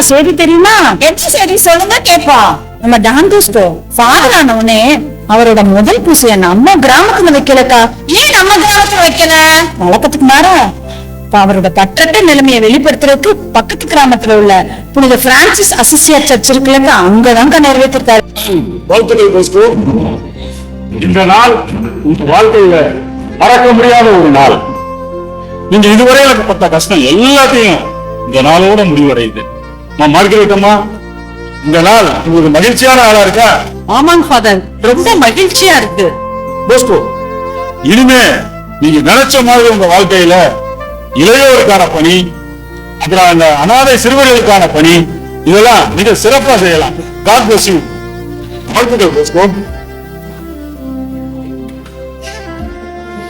செய்தி தெரியுமா? என்ன செய்தி சொல்லுங்க கேப்பா. நம்ம டான் தோஸ்தோ ஃபாதர் ஆனவனே அவரோட முதல் பூசைய நம்ம கிராமத்துல வைக்கலக்கா. ஏன் நம்ம கிராமத்துல வைக்கல? வழக்கத்துக்கு மாறா அவரோட பற்றற்ற நிலைமையை வெளிப்படுத்துறதுக்கு பக்கத்து கிராமத்துல உள்ள புனித பிரான்சிஸ் அசிசியா சர்ச் இருக்குல்ல, அங்கதாங்க நிறைவேற்றிருக்காரு. இந்த நாள் உங்க வாழ்க்கையில மறக்க முடியாத ஒரு நாள். நீங்க இதுவரை எனக்கு பட்ட கஷ்டம் எல்லாத்தையும் இந்த நாளோட முடிவடையுது. மார்கரெட்டம்மா, இந்த நாள் உங்களுக்கு மகிழ்ச்சியான நாளா இருக்கா? ஆமாங்க ஃபாதர், ரொம்ப மகிழ்ச்சியா இருக்கு. போஸ்கோ, இனிமே நீங்க நினைச்ச மாதிரி உங்க வாழ்க்கையில இளையோருக்கான பணி, அப்புறம் அந்த அனாதை சிறுவர்களுக்கான பணி, இதெல்லாம் மிக சிறப்பா செய்யலாம். God bless you. வாழ்த்துக்கள் போஸ்கோ.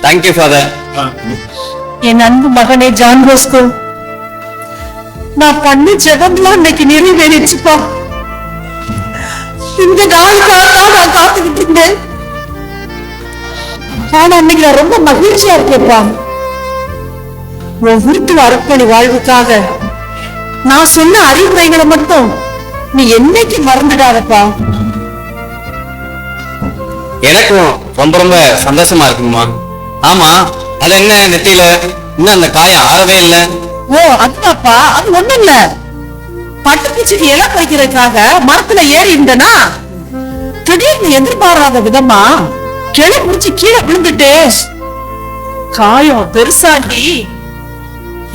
Thank you father. என் அன்பு மகனே ஜான் போஸ்கோ, நான் பண்ண ஜெபம்லாம் இன்னைக்கு நிறைவேறிச்சுப்பா. இந்த நாளுக்காக தான் நான் காத்துக்கிட்டு இருந்தேன். ஆனா இன்னைக்கு நான் ரொம்ப மகிழ்ச்சியா இருக்கேன்ப்பா. ஒவ்வொரு அர்ப்பணி வாழ்வுக்காக நான் சொன்ன அறிவுரைகளை மட்டும் நீ என்னைக்கு மறந்துடாதப்பா. எனக்கும் ரொம்ப ரொம்ப சந்தோஷமா இருக்குங்கம்மா. ஆமா, அது என்ன நெத்தியில இன்னும் அந்த காயம் ஆறவே இல்லை? ஓ அதுவாப்பா, அது ஒண்ணும் இல்ல. பட்டுப்பூச்சிக்கு இலை பறிக்கிறதுக்காக மரத்துல ஏறி இருந்தனா திடீர்னு எதிர்பாராத விதமா கிளை முடிச்சு கீழே விழுந்துட்டு காயம் பெருசாகி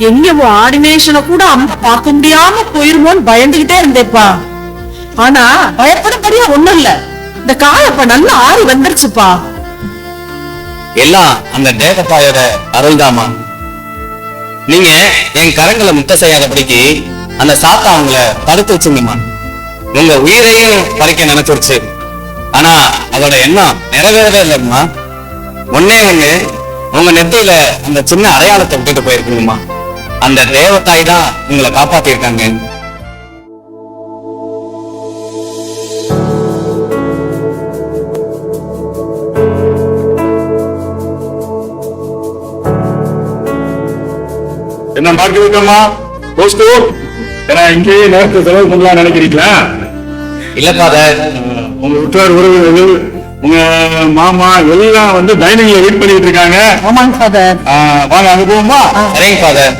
எங்கவோ ஆர்டினேஷனை கூட அம்மா பார்க்க முடியாம போயிருமோன்னு பயந்துகிட்டே இருந்தேப்பா. ஆனா பயப்படப்படியா ஒண்ணும் இல்ல. இந்த காயம் இப்ப நல்லா ஆறி வந்துருச்சுப்பா. எல்லாம் அந்த தேவதாயோட அருள்தாமா. நீங்க என் கரங்களை முட்டை செய்யாதபடிக்கு அந்த சாத்தா அவங்கள தடுத்து வச்சுங்கம்மா. உங்க உயிரையும் பறிக்க நினைச்சிருச்சு. ஆனா அதோட எண்ணம் நிறைவேறவே இல்லைங்கம்மா. ஒன்னே ஒண்ணு, உங்க நெத்தியில அந்த சின்ன அடையாளத்தை விட்டுட்டு போயிருக்குங்கம்மா. அந்த தேவதாய் தான் உங்களை காப்பாத்திருக்காங்க. என்ன மார்கரெட்டம்மா, போஸ்கோ, ஏன்னா இங்கேயே நேரத்தை செலவு பண்ணலாம் நினைக்கிறீங்களா? இல்ல ஃபாதர், உங்க உற்றார் உறவினர்கள், உங்க மாமா எல்லாம் வந்து டைனிங்ல வெயிட் பண்ணிட்டு இருக்காங்க. ஆமாங்க ஃபாதர். வாங்க, அங்க போவோமா? சரிங்க ஃபாதர்.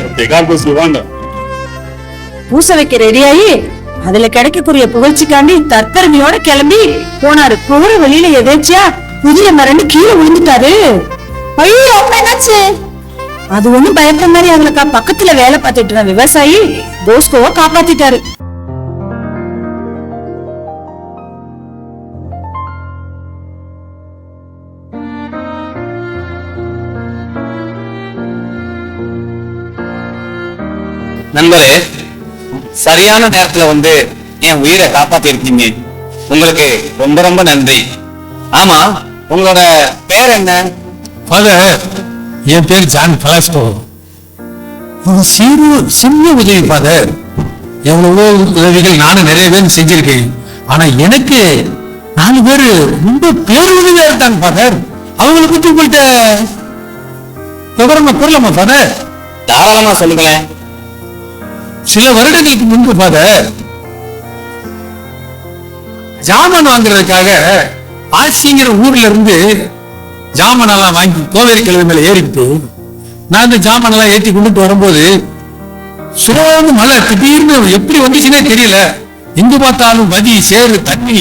வாங்க. பூசை வைக்க ரெடியாயி அதுல கிடைக்கக்கூடிய புகழ்ச்சிக்காண்டி தற்பெருமையோட கிளம்பி போனாரு. போற வழியில எதேச்சியா புதிய மரண்டு கீழே விழுந்துட்டாரு. ஐயோ, என்னாச்சு? அது ஒண்ணும் பயப்படுற மாதிரி அவங்களுக்கா. பக்கத்துல வேலை பார்த்துட்டு இருந்த விவசாயி போஸ்கோவை காப்பாத்திட்டாரு. நண்பரே, சரியான நேரத்துல வந்து என் உயிரை காப்பாத்தி இருக்கீங்க. உங்களுக்கு ரொம்ப ரொம்ப நன்றி. ஆமா, உங்களோட பேர் என்ன? ஃபாதர், என் பேர் ஜான் பலாஸ்கோ. ஒரு சின்ன உதவி ஃபாதர். எவ்வளவோ உதவிகள் நானும் நிறைய பேர் செஞ்சிருக்கேன். ஆனா எனக்கு 4 பேர் ரொம்ப பேருதவியா இருக்காங்க ஃபாதர். அவங்களை பத்தி உங்கள்கிட்ட விவரமா கூறலாமா ஃபாதர்? தாராளமா சொல்லுங்களேன். சில வருடங்களுக்கு முன்பு ஃபாதர், ஜாமான் வாங்குறதுக்காக ஆசிங்கிற ஊர்ல இருந்து ஜாமான் எல்லாம் வாங்கி கோவேரி கிழமை மேல ஏறிட்டு நான் இந்த ஜாமான் எல்லாம் ஏற்றி கொண்டுட்டு வரும்போது சுலோக மழை திடீர்னு எப்படி வந்துச்சுன்னே தெரியல. எங்க பார்த்தாலும் வதி, சேறு, தண்ணி,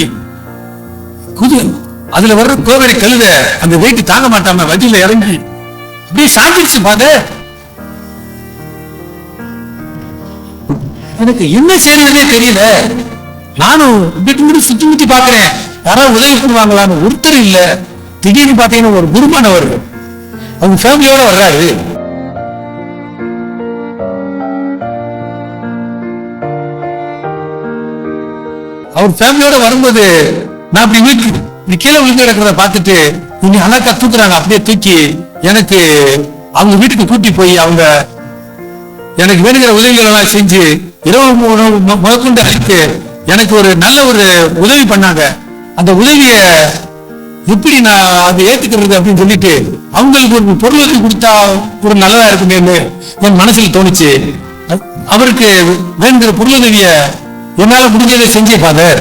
அதுல வர்ற கோவேரி கழுத அந்த வெயிட் தாங்க மாட்டாம வதியில இறங்கி அப்படியே சாஞ்சிருச்சு ஃபாதர். எனக்கு என்ன செய்யறதுனே தெரியல. நானும் இப்படி சுத்தி முத்தி பாக்குறேன், யாராவது உதவி பண்ணுவாங்களான்னு. ஒருத்தர் இல்ல. திடீர்னு பாத்தீங்கன்னா ஒரு குருமானவர் அவங்க ஃபேமிலியோட வர்றாரு. அவர் ஃபேமிலியோட வரும்போது நான் அப்படி வீட்டுக்கு கீழே விழுந்து கிடக்கிறத பார்த்துட்டு இனி அழகா தூக்குறாங்க. அப்படியே தூக்கி எனக்கு அவங்க வீட்டுக்கு கூட்டி போய் அவங்க எனக்கு வேணுங்கிற உதவிகள் எல்லாம் செஞ்சு இரவு முதற்கொண்டு அழைத்து எனக்கு ஒரு நல்ல ஒரு உதவி பண்ணாங்க. அந்த உதவிய எப்படி நான் அதை ஏத்துக்கிறது அப்படின்னு சொல்லிட்டு அவங்களுக்கு ஒரு பொருளுதவி கொடுத்தா ஒரு நல்லதா இருக்குமேன்னு என் மனசுல தோணுச்சு. அவருக்கு வேணுங்கிற பொருளுதவிய என்னால முடிஞ்சதை செஞ்சேன் ஃபாதர்.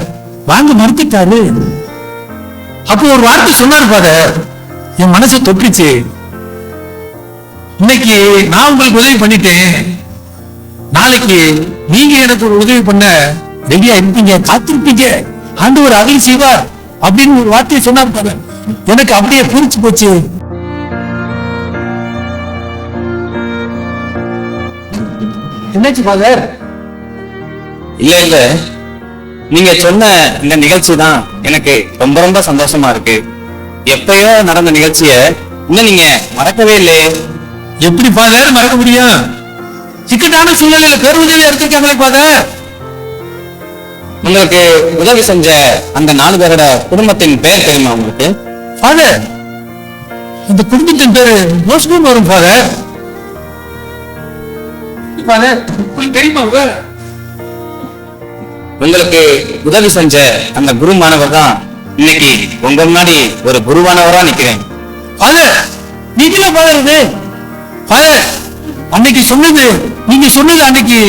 வாங்க மறுத்துட்டாரு. அப்போ ஒரு வார்த்தை சொன்னார் ஃபாதர், என் மனசை தொட்டுச்சு. இன்னைக்கு நான் உங்களுக்கு உதவி பண்ணிட்டேன், நாளைக்கு நீங்க எனக்கு ஒரு உதவி பண்ண ரெடியா இருப்பீங்க, காத்திருப்பீங்க, ஆண்டவர் அருள் செய்வார் அப்படின்னு ஒரு வார்த்தையை சொன்னார் ஃபாதர். எனக்கு அப்படியே புரிச்சு போச்சு. என்னாச்சு ஃபாதர்? இல்ல நீங்க சொன்ன இந்த நிகழ்ச்சி தான் எனக்கு ரொம்ப ரொம்ப சந்தோஷமா இருக்கு. எப்பயோ நடந்த நிகழ்ச்சிய இன்னும் நீங்க மறக்கவே இல்லையே. எப்படி ஃபாதர் மறக்க முடியும்? சிக்கட்டான சூழ்நிலையில பேருதவியா இருக்காங்களே ஃபாதர். உங்களுக்கு உதவி செஞ்ச அந்த 4 பேரோட குடும்பத்தின் பெயர் தெரியுமா உங்களுக்கு? ஃபாதர், இந்த குடும்பத்தின் பேரு மோஸ்ட்லி வரும் ஃபாதர். ஃபாதர் உங்களுக்கு தெரியுமா? உங்களுக்கு உதவி செஞ்ச அந்த குரு மாணவர் தான் இன்னைக்கு உங்க முன்னாடி ஒரு குருவானவரா நிக்கிறேன். ஃபாதர் நீங்களா ஃபாதர்? இது ஃபாதர் அன்னைக்கு சொன்னது, நீங்க சொன்னது அன்னைக்கு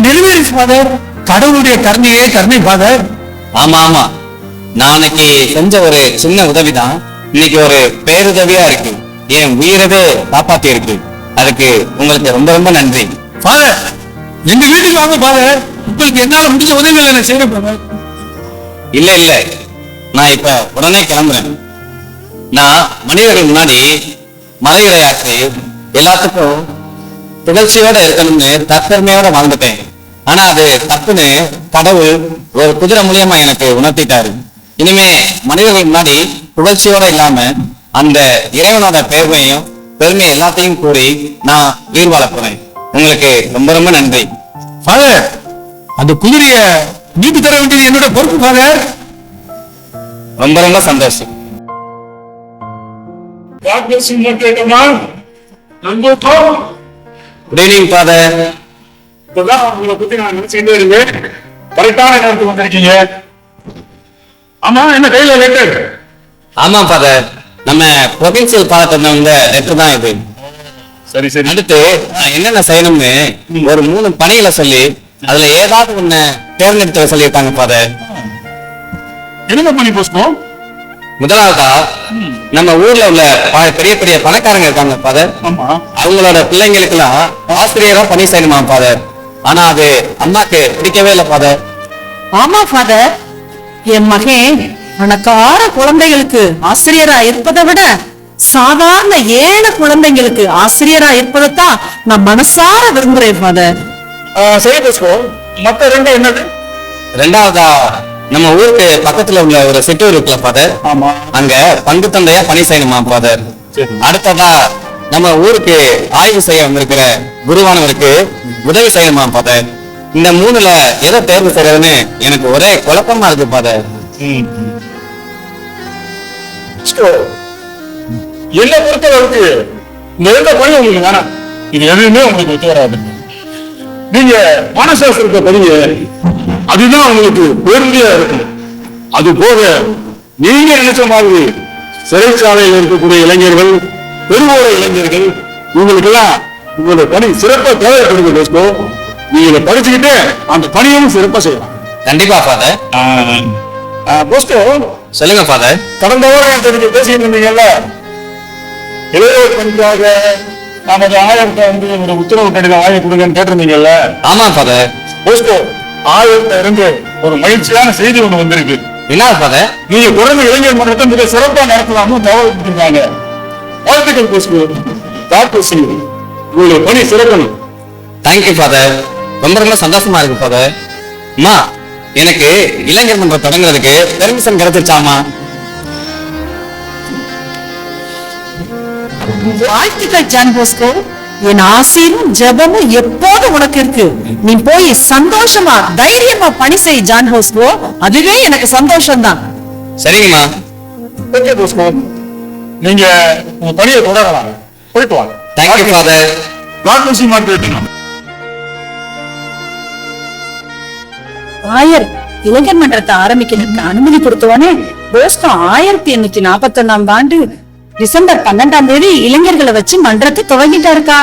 நிறைவேறிச்சு ஃபாதர். கடவுளுடைய கருணை ஃபாதர். ஆமா நான் அன்னைக்கு செஞ்ச ஒரு சின்ன உதவிதான் இன்னைக்கு ஒரு பேருதவியா இருக்கு, என் உயிரவே காப்பாத்தி இருக்கு. அதுக்கு உங்களுக்கு ரொம்ப ரொம்ப நன்றி ஃபாதர். எங்க வீட்டுக்கு வாங்க ஃபாதர், உங்களுக்கு என்னால முடிஞ்ச உதவிகளை நான் செய்யறேன் ஃபாதர். இல்ல நான் இப்ப உடனே கிளம்புறேன். நான் மனிதர்கள் முன்னாடி மலையுரையாற்றி எல்லாத்துக்கும் புகழ்ச்சியோட இருக்கணும்னு தற்பெருமையோட வாழ்ந்துட்டேன். ஆனா அது தப்புன்னு கடவுள் ஒரு குதிரை மூலியமா எனக்கு உணர்த்திட்டாரு. இனிமே மனிதர்கள் முன்னாடி புகழ்ச்சியோட இல்லாம அந்த இறைவனோட பெருமை எல்லாத்தையும் கூறி நான் உயிர் வாழ போறேன். உங்களுக்கு ரொம்ப ரொம்ப நன்றி ஃபாதர். அந்த குதிரைய நீட்டி தர வேண்டியது என்னோட பொறுப்பு ஃபாதர். ரொம்ப ரொம்ப சந்தோஷம். Good evening father. இப்பதான் உங்களை பத்தி நான் நினைச்சுட்டே இருந்தேன். கரெக்டான நேரத்துக்கு வந்திருக்கீங்க. ஆமா, என்ன கையில லெட்டர்? ஆமா ஃபாதர், நம்ம ப்ரொவின்சியல் பாலத்துல வந்த லெட்டர் தான் இது. சரி அடுத்து என்னென்ன செய்யணும்னு ஒரு 3 பணிகளை சொல்லி அதுல ஏதாவது ஒண்ணு தேர்ந்தெடுத்து சொல்லியிருக்காங்க ஃபாதர். என்ன பண்ணி போஸ்டும்? முதலாவதா நம்ம ஊர்ல உள்ள பெரிய பெரிய பணக்காரங்க இருக்காங்க ஃபாதர், ஆமா, அவங்களோட பிள்ளைங்களுக்கு எல்லாம் ஆசிரியரா பணி செய்யணுமா ஃபாதர். ஆனா அது அம்மாக்கு பிடிக்கவே இல்லை ஃபாதர். ஆமா ஃபாதர், என் மகன் பணக்கார குழந்தைகளுக்கு ஆசிரியரா இருப்பதை விட சாதாரண ஏழை குழந்தைங்களுக்கு ஆசிரியரா இருப்பதைத்தான் நான் மனசார விரும்புறேன் ஃபாதர். சரி போஸ்டும். மத்த 2 என்னது? ரெண்டாவதா நம்ம ஊருக்கு பக்கத்துல உள்ள ஒரு சிற்றூர் இருக்குல்ல ஃபாதர், ஆமா, அங்க பங்கு தந்தையா பணி செய்யணுமா ஃபாதர். சரி. அடுத்ததா நம்ம ஊருக்கு ஆய்வு செய்ய வந்திருக்கிற குருவானவருக்கு உதவி செய்யணுமா ஃபாதர். இந்த 3ல எதை தேர்வு செய்யறதுன்னு எனக்கு ஒரே குழப்பமா இருக்கு ஃபாதர். என்ன பொறுத்தளவுக்கு இந்த 2 பணி உங்களுக்கு வேணாம். இது எதுவுமே உங்களுக்கு ஒத்து வராது. நீங்க மனசாஸ்திரத்தை படிங்க, அதுதான் உங்களுக்கு பெருமையா இருக்கும். அது போக நீங்க நினைச்ச மாதிரி சிறைச்சாலையில் இருக்கக்கூடிய இளைஞர்கள், பெருவோட இளைஞர்கள், உங்களுக்கு எல்லாம் உங்களோட பணி சிறப்பா தேவைப்படுது போஸ்டோ. நீங்க படிச்சுக்கிட்டு அந்த பணியும் சிறப்பா செய்யலாம். கண்டிப்பா ஃபாதர். போஸ்டோ, சொல்லுங்க ஃபாதர். கடந்த வாரம் நீங்க பேசிட்டு இருந்தீங்கல்ல, இளையோர் பணிக்காக நமது ஆயத்தை வந்து ஒரு உத்தரவு கடிதம் வாங்கி கொடுங்கன்னு கேட்டிருந்தீங்கல்ல. ஆமா ஃபாதர். போஸ்டோ, ஆயத்த இருந்து ஒரு மகிழ்ச்சியான செய்தி ஒண்ணு வந்திருக்கு. என்ன ஃபாதர்? நீங்க குறைந்த இளைஞர் மன்றத்தை மிக சிறப்பா நடத்தலாம்னு தகவல் கொடுத்திருக்காங்க. வாழ்த்துக்கள் போஸ்டோ. டாக்டர் சிங், உங்களுடைய பணி சிறக்கணும். Thank you father. ரொம்ப ரொம்ப சந்தோஷமா இருக்கு ஃபாதர். அம்மா, எனக்கு இளைஞர் மன்றம் தொடங்குறதுக்கு பெர்மிஷன் கிடைச்சிருச்சாமா? வாழ்த்துக்கள் ஜான் போஸ்கோ. என் ஆசீரும் ஜெபமும் எப்போதும் உனக்கு இருக்கு. நீ போய் சந்தோஷமா தைரியமா பணி செய் ஜான் போஸ்கோ. அதுவே எனக்கு சந்தோஷம் தான். சரிங்கம்மா. ஓகே போஸ்டோ, நீங்க உங்க பணியை தொடரலாம். போயிட்டு வாங்க. Thank you father. Doctor Singh market. ஆயர் இளைஞர் மன்றத்தை ஆரம்பிக்கிறதுக்கு அனுமதி கொடுத்தவனே போஸ்கோ 1841 ஆண்டு டிசம்பர் 12ஆம் தேதி இளைஞர்களை வச்சு மன்றத்தை துவங்கிட்டாருக்கா.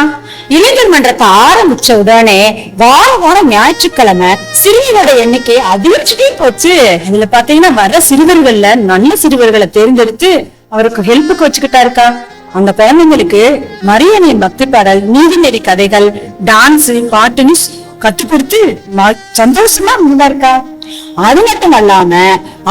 இளைஞர் மன்றத்தை ஆரம்பிச்ச உடனே வாரம் ஞாயிற்றுக்கிழமை சிறுவர்களோட எண்ணிக்கை அதிகரிச்சுட்டே போச்சு. இதுல பாத்தீங்கன்னா வர சிறுவர்கள்ல நல்ல சிறுவர்களை தேர்ந்தெடுத்து அவருக்கு ஹெல்ப்புக்கு வச்சுக்கிட்டாருக்கா. அந்த குழந்தைங்களுக்கு மரியனின் பக்தி பாடல், நீதிநெறி கதைகள், டான்ஸ், பாட்டுன்னு கத்து கொடுத்து சந்தோஷமா இருந்தாருக்கா. அது மட்டும் அல்லாம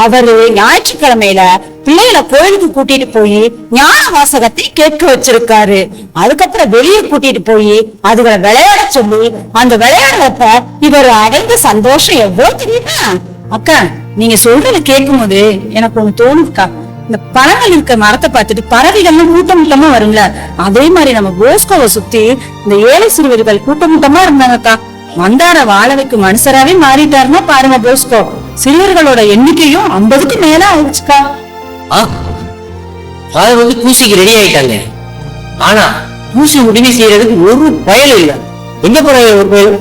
அவரு ஞாயிற்றுக்கிழமையில பிள்ளைகளை கோயிலுக்கு கூட்டிட்டு போய் ஞான வாசகத்தை கேட்க வச்சிருக்காரு. அதுக்கப்புறம் வெளியே கூட்டிட்டு போய் அதுகளை விளையாட சொல்லி அந்த விளையாடுறப்ப இவர் அடைந்த சந்தோஷம் எவ்வளவு தெரியுமா அக்கா. நீங்க சொல்றத கேட்கும் போது எனக்கு ஒண்ணு தோணுதுக்கா. இந்த பழங்கள் இருக்க மரத்தை பார்த்துட்டு பறவைகள்லாம் கூட்டமா வருங்களா, அதே மாதிரி நம்ம போஸ்கோவை சுத்தி இந்த ஏழை சிறுவர்கள் கூட்டமா இருந்தாங்கக்கா. மந்தார வாழ வைக்கும் மனுஷராவே மாறிட்டாருன்னா பாருங்க போஸ்கோ. சிறுவர்களோட எண்ணிக்கையும் 50க்கு மேல ஆயிடுச்சுக்கா. பூசிக்கு ரெடி ஆயிட்டாங்க. ஆனா பூசி உதவி செய்யறதுக்கு ஒரு பயன் இல்ல. எங்க போற ஒரு பயன்?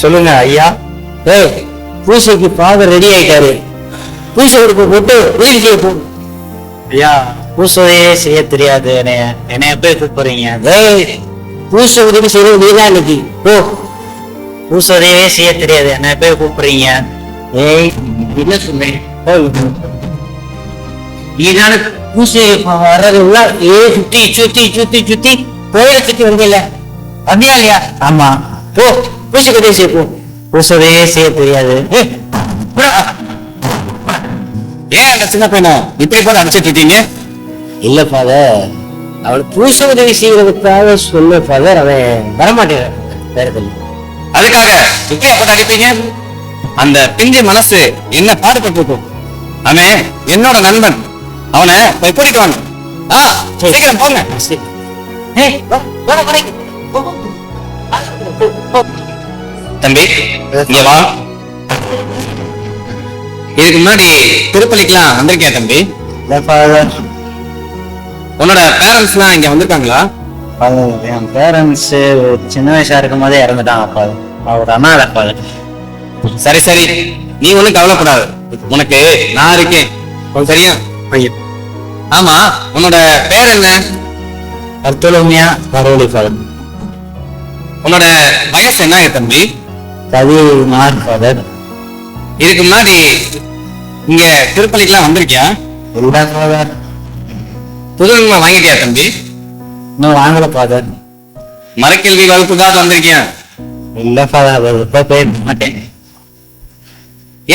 சொல்லுங்க ஐயா. பூசைக்கு ஃபாதர் ரெடி ஆயிட்டாரு. பூசை உடுப்பு போட்டு உதவி செய்ய போ. ஐயா பூசையே செய்ய தெரியாது, என்னைய போய் கூப்பிடுறீங்க? பூசை உதவி செய்யறது நீதான் இன்னைக்கு போ. பூசையே செய்ய தெரியாது, என்ன போய் கூப்பிடுறீங்க? என்ன சொன்னேன்? நீதான பூசை வர்றது சுத்தி சுத்தி சுத்தி சுத்தி கோயிலை சுத்தி வருவீங்கல்ல, அப்படியா இல்லையா? ஆமா. போ பூசைக்கு உதவி செய்ய போ. பூசையே செய்ய தெரியாது. ஏன் அந்த சின்ன பையனை இப்படி போல அனுப்பிச்சிட்டு இருக்கீங்க? இல்ல ஃபாதர், அவள் பூச உதவி செய்யறதுக்காக சொல்ல ஃபாதர், அவன் வரமாட்டேன். அதுக்காக இப்படி அப்ப அடிப்பீங்க? அந்த பிஞ்சு மனசு என்ன பாடுபட்டு, அவன் என்னோட நண்பன், அவனை போய் கூட்டிட்டு வாங்க. சீக்கிரம் போங்க. தம்பி இங்க வா. இதுக்கு முன்னாடி திருப்பலிக்கெல்லாம் வந்திருக்கியா தம்பி? உன்னோட பேரண்ட்ஸ் எல்லாம் இங்க வந்திருக்காங்களா? என் பேரண்ட்ஸ் சின்ன வயசா இருக்கும் போதே இறந்துட்டாங்க. அவர் அண்ணா. சரி சரி, நீ ஒண்ணும் கவலைப்படாது, உனக்கு நான் இருக்கேன். சரியா? ஆமா, உன்னோட பேர் என்ன? அர்த்தலோமியா பரவலி ஃபாதர். உன்னோட வயசு என்ன தம்பி? 14 ஃபாதர். இதுக்கு முன்னாடி இங்க திருப்பலிக்கெல்லாம் வந்திருக்கியா? இல்ல ஃபாதர். புது நன்மை வாங்கிட்டியா தம்பி? இன்னும் வாங்கல ஃபாதர். மரக்கல்வி வகுப்புக்காக வந்திருக்கியா? இல்ல ஃபாதர், போய் மாட்டேன்.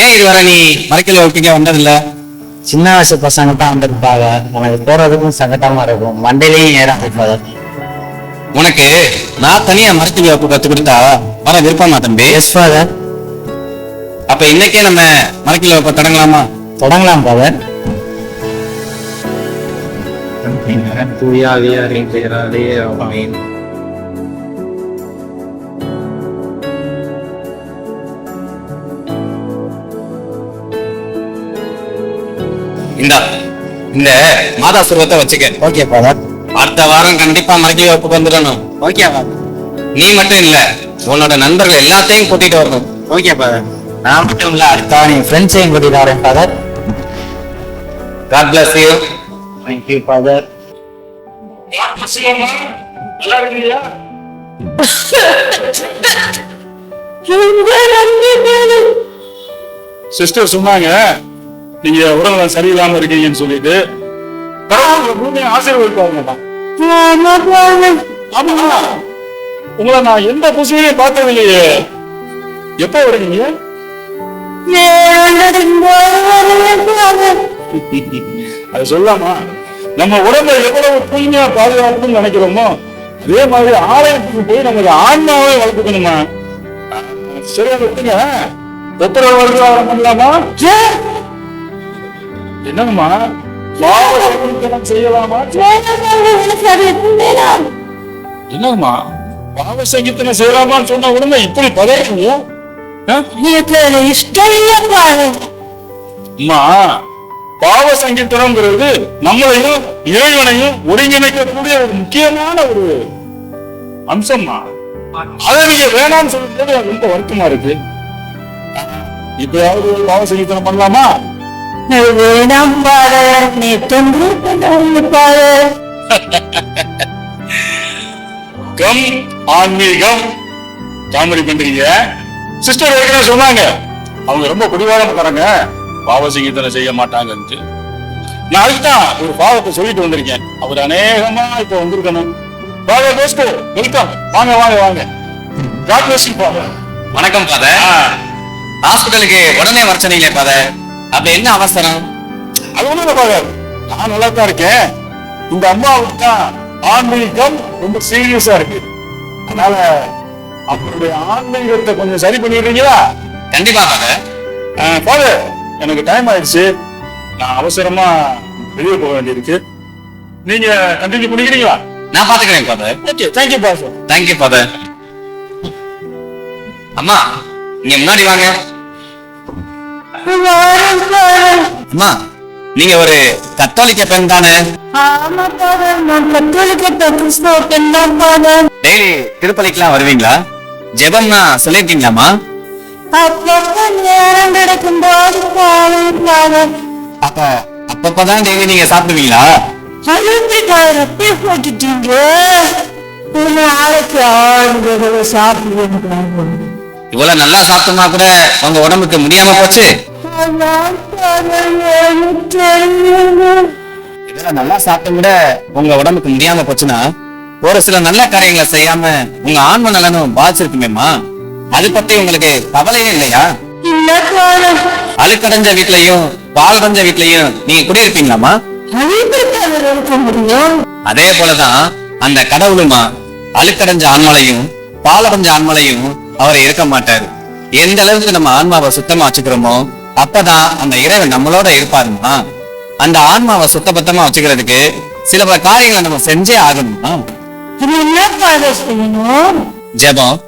ஏன் இது வர நீ மரக்கல்வி வகுப்புக்கே வந்ததில்ல? சின்ன வயசு பசங்க தான் வந்திருப்பாங்க, உனக்கு போறதுக்கும் சங்கடமா இருக்கும், மண்டையிலையும் ஏறாது ஃபாதர். உனக்கு நான் தனியா மரக்கல்வி வகுப்பு கத்து கொடுத்தா வர விருப்பமா தம்பி? Yes father. அப்ப இன்னைக்கே நம்ம மரக்கல்வி வகுப்பை தொடங்கலாமா? தொடங்கலாம் ஃபாதர். இந்த மாதா சுருவத்தை வச்சுக்க. Okay father. அடுத்த வாரம் கண்டிப்பா மரக்கல்வி வகுப்புக்கு வந்துடணும். Okay father. நீ மட்டும் இல்ல, உன்னோட நண்பர்கள் எல்லாத்தையும் கூட்டிட்டு வரணும். Okay father. நான் மட்டும் இல்ல, அடுத்த நீ ஃப்ரெண்ட்ஸையும் கூட்டிட்டு வரேன் father. God bless you. Thank you father. Sister சொன்னாங்க நீங்க உடல்நலம் சரியில்லாம இருக்கீங்கன்னு சொல்லிட்டு ஆசீர்வதிப்பாங்க. உங்களை நான் எந்த புசிலையும் பார்த்தது இல்லையே. எப்ப வருவீங்க? அது சொல்லாமா? நம்ம உடம்பை எவ்வளவு தூய்மையா பாதுகாக்கணும்னு நினைக்கிறோமோ அதே மாதிரி ஆலயத்துக்கு போய் நமக்கு ஆன்மாவே வளர்த்துக்கணுமா? சரியா விட்டுங்க. தொத்தரவு வருவாரம் பண்ணலாமா? என்னங்கம்மா, செய்யலாமா? என்னங்கம்மா, பாவ சங்கீதனை செய்யலாமான்னு சொன்ன உடனே இப்படி பதறீங்க? அம்மா, பாவ சங்கீதனம்ங்கிறது நம்மளையும் இறைவனையும் ஒருங்கிணைக்கக்கூடிய ஒரு முக்கியமான ஒரு அம்சம்மா. அதை நீங்க வேணாம்னு சொல்லும்போது ரொம்ப வருத்தமா இருக்கு. இப்பயாவது பாவ சங்கீதனம் பண்ணலாமா? வேணாம் பாரு, நீ தொன்று பாரு. கம் ஆன்மீகம் காமெடி பண்றீங்க. சிஸ்டர் ஏற்கனவே சொன்னாங்க அவங்க ரொம்ப குடிவாரக்காரங்க, பாவ சங்கீதனை செய்ய மாட்டாங்கன்ட்டு. நான் அதுதான் ஒரு பாவத்தை சொல்லிட்டு வந்திருக்கேன். அவர் அநேகமா இப்ப வந்திருக்கணும். Father Bosco, welcome. வாங்க வாங்க வாங்க. God bless you father. வணக்கம் ஃபாதர். ஹாஸ்பிட்டலுக்கு உடனே வர சொன்னீங்களே ஃபாதர், அப்படி என்ன அவசரம்? அது ஒண்ணும் இல்ல ஃபாதர், நான் நல்லா தான் இருக்கேன். இந்த அம்மாவுக்கு தான் ஆன்மீகம் ரொம்ப சீரியஸா இருக்கு. அதனால அவருடைய ஆன்மீகத்தை கொஞ்சம் சரி பண்ணிடுறீங்களா? கண்டிப்பா ஃபாதர். ஃபாதர், எனக்கு டைம் ஆயிடுச்சு, நான் அவசரமா வெளியே போக வேண்டியிருக்கு. நீங்க கண்டினியூ பண்ணிக்கிறீங்களா? நான் பாத்துக்கிறேன் father. Okay, thank you father. Thank you father. அம்மா நீங்க முன்னாடி வாங்க. அம்மா நீங்க ஒரு கத்தோலிக்க பெண் தானே? ஆமா பாரு, நான் கத்தோலிக்க கிறிஸ்தவ பெண் தான் பாரு. டெய்லி திருப்பலிக்கெல்லாம் வருவீங்களா? ஜெபம்னா சொல்லிருக்கீங்களாமா? அப்பப்ப நேரம் கிடைக்கும் போது போவேன் பாரு. அப்பப்பதான் டெய்லி நீங்க சாப்பிடுவீங்களா? ரப்பே போட்டுட்டீங்க. நாளைக்கு ஆளுங்களை சாப்பிடுவேன். இவ்வளவு நல்லா சாப்பிட்டோம்னா கூட உங்க உடம்புக்கு முடியாம போச்சு. இதெல்லாம் நல்லா சாப்பிட்டும் கூட உங்க உடம்புக்கு முடியாம போச்சுன்னா ஒரு சில நல்ல காரியங்களை செய்யாம உங்க ஆன்ம நலனும் பாதிச்சிருக்குமேமா. அது பத்தி உங்களுக்கு கவலையே இல்லையா? அழுக்கடைஞ்ச வீட்லயும் பாலடைஞ்ச வீட்லயும் நீங்க குடியிருப்பீங்களாமா? அதே போலதான் அந்த கடவுளுமா அழுக்கடைஞ்ச ஆன்மலையும் பாலடைஞ்ச ஆன்மலையும் அவரை இருக்க மாட்டாரு. எந்த அளவுக்கு நம்ம ஆன்மாவை சுத்தமா வச்சுக்கிறோமோ அப்பதான் அந்த இறைவன் நம்மளோட இருப்பாருமா. அந்த ஆன்மாவை சுத்தபத்தமா வச்சுக்கிறதுக்கு சில பல காரியங்களை நம்ம செஞ்சே ஆகணுமா. ஜெபம்,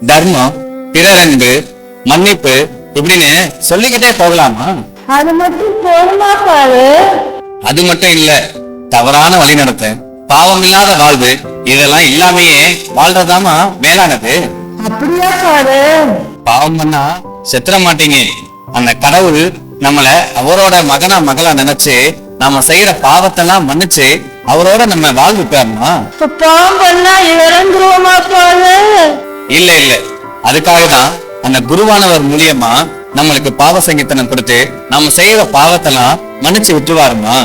தர்மம், பிறரன்பு, மன்னிப்பு இப்படின்னு சொல்லிக்கிட்டே போகலாமா? அது மட்டும் போதுமா பாரு? அது மட்டும் இல்ல, தவறான வழிநடத்த, பாவம் இல்லாத வாழ்வு இதெல்லாம் இல்லாமையே வாழ்றதாமா மேலானது. அப்படியா பாரு? பாவம் பண்ணா செத்துற மாட்டீங்க. அந்த கடவுள் நம்மள அவரோட மகனா மகளா நினைச்சு நாம செய்யற பாவத்தெல்லாம் மன்னிச்சு அவரோட நம்ம வாழ்வு பெறணுமா? பாவம் பண்ணா இறந்துருவோமா பாரு? இல்ல இல்ல, அதுக்காக தான் அந்த குருவானவர் மூலியமா நம்மளுக்கு பாவ சங்கீதனம் கொடுத்து நம்ம செய்யற பாவத்தெல்லாம் மன்னிச்சு விட்டுருவாருமா.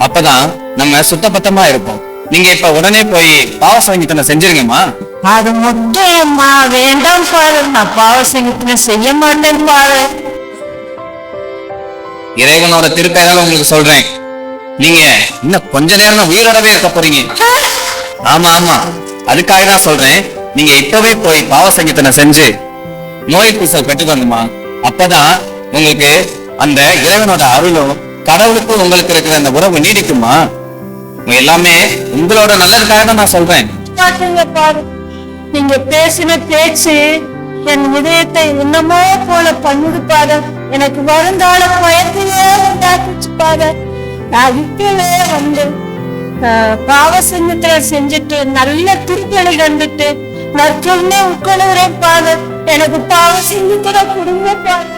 அப்பதான் நம்ம சுத்தபத்தமா இருப்போம். நீங்க இப்ப உடனே போய் பாவ சங்கீதனம் செஞ்சிருங்கம்மா. அது முட்டையம்மா, வேண்டாம் பாரு, நான் பாவ சங்கீதனை செய்ய மாட்டேன் பாரு. இறைவனோட திருப்பெயரால உங்களுக்கு சொல்றேன், நீங்க இன்னும் கொஞ்ச நேரம் உயிரோடவே இருக்க போறீங்க. ஆமா ஆமா, அதுக்காக தான் சொல்றேன், நீங்க இப்பவே போய் பாவ சங்கீதனை செஞ்சு நோய் பூசல் பெற்றுக்கணுமா. அப்பதான் உங்களுக்கு அந்த இறைவனோட அருளும் கடவுளுக்கும் உங்களுக்கு இருக்கிற அந்த உறவு நீடிக்குமா. எல்லாமே உங்களோட நல்லதுக்காக தான் நான் சொல்றேன். பாத்துங்க பாரு, நீங்க பேசின பேச்சு என் இதயத்தை இன்னமோ போல பண்ணுது பாரு. எனக்கு வருந்தால பயத்தையே உண்டாக்குச்சு பாரு. நான் இப்பவே வந்து பாவ சங்கீதனை செஞ்சுட்டு நல்ல திருப்பலி கண்டுட்டு நற்கொன்னே உட்கொள்ளுறேன் பாரு. எனக்கு பாவ சங்கீதனை கொடுங்க பாரு.